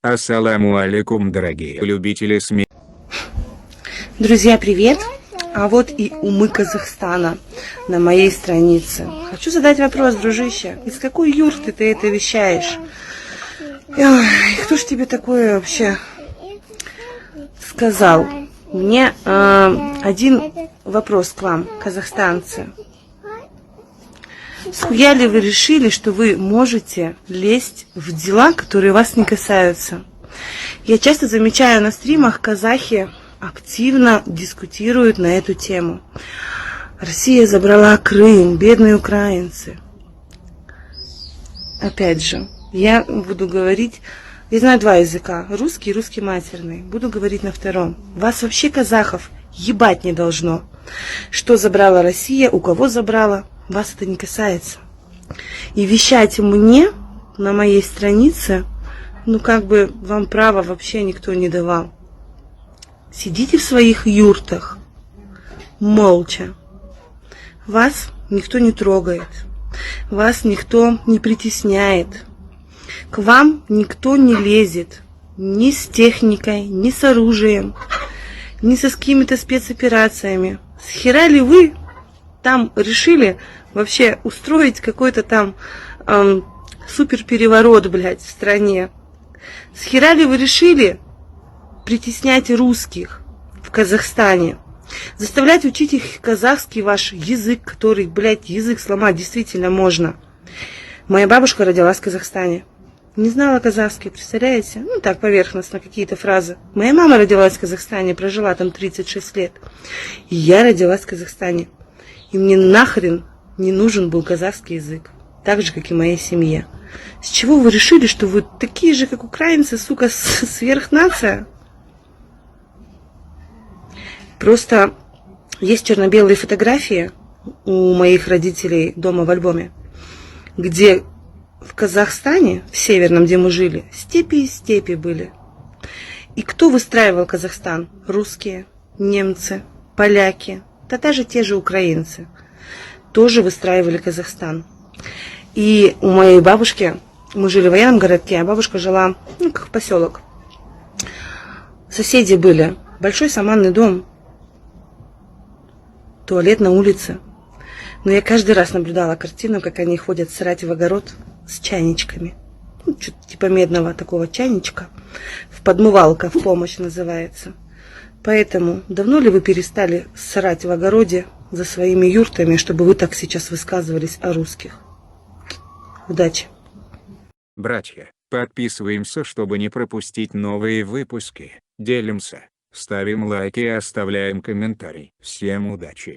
Ассаламу алейкум, дорогие любители СМИ. Друзья, привет! А вот и умы Казахстана на моей странице. Хочу задать вопрос, дружище. Из какой юрты ты это вещаешь? Ой, кто ж тебе такое вообще сказал? Мне один вопрос к вам, казахстанцы. Схуя ли вы решили, что вы можете лезть в дела, которые вас не касаются? Я часто замечаю на стримах, казахи активно дискутируют на эту тему. Россия забрала Крым, бедные украинцы. Опять же, я буду говорить, я знаю два языка, русский и русский матерный. Буду говорить на втором. Вас вообще, казахов, ебать не должно. Что забрала Россия, у кого забрала, вас это не касается. И вещать мне на моей странице, как бы вам права вообще никто не давал. Сидите в своих юртах, молча. Вас никто не трогает, вас никто не притесняет. К вам никто не лезет ни с техникой, ни с оружием, ни с какими-то спецоперациями. Схера ли вы там решили вообще устроить какой-то там суперпереворот, блядь, в стране? Схера ли вы решили притеснять русских в Казахстане? Заставлять учить их казахский ваш язык, который, блядь, язык сломать действительно можно. Моя бабушка родилась в Казахстане. Не знала казахский, представляете? Так, поверхностно, какие-то фразы. Моя мама родилась в Казахстане, прожила там 36 лет. И я родилась в Казахстане. И мне нахрен не нужен был казахский язык. Так же, как и моей семье. С чего вы решили, что вы такие же, как украинцы, сука, сверхнация? Просто есть черно-белые фотографии у моих родителей дома в альбоме, где в Казахстане, в северном, где мы жили, степи и степи были. И кто выстраивал Казахстан? Русские, немцы, поляки, да даже те же украинцы. Тоже выстраивали Казахстан. И у моей бабушки, мы жили в военном городке, а бабушка жила, как поселок. Соседи были. Большой саманный дом. Туалет на улице. Но я каждый раз наблюдала картину, как они ходят срать в огород с чайничками. Что-то типа медного такого чайничка. В подмывалка в помощь называется. Поэтому давно ли вы перестали срать в огороде за своими юртами, чтобы вы так сейчас высказывались о русских? Удачи! Братья, подписываемся, чтобы не пропустить новые выпуски. Делимся, ставим лайки и оставляем комментарий. Всем удачи!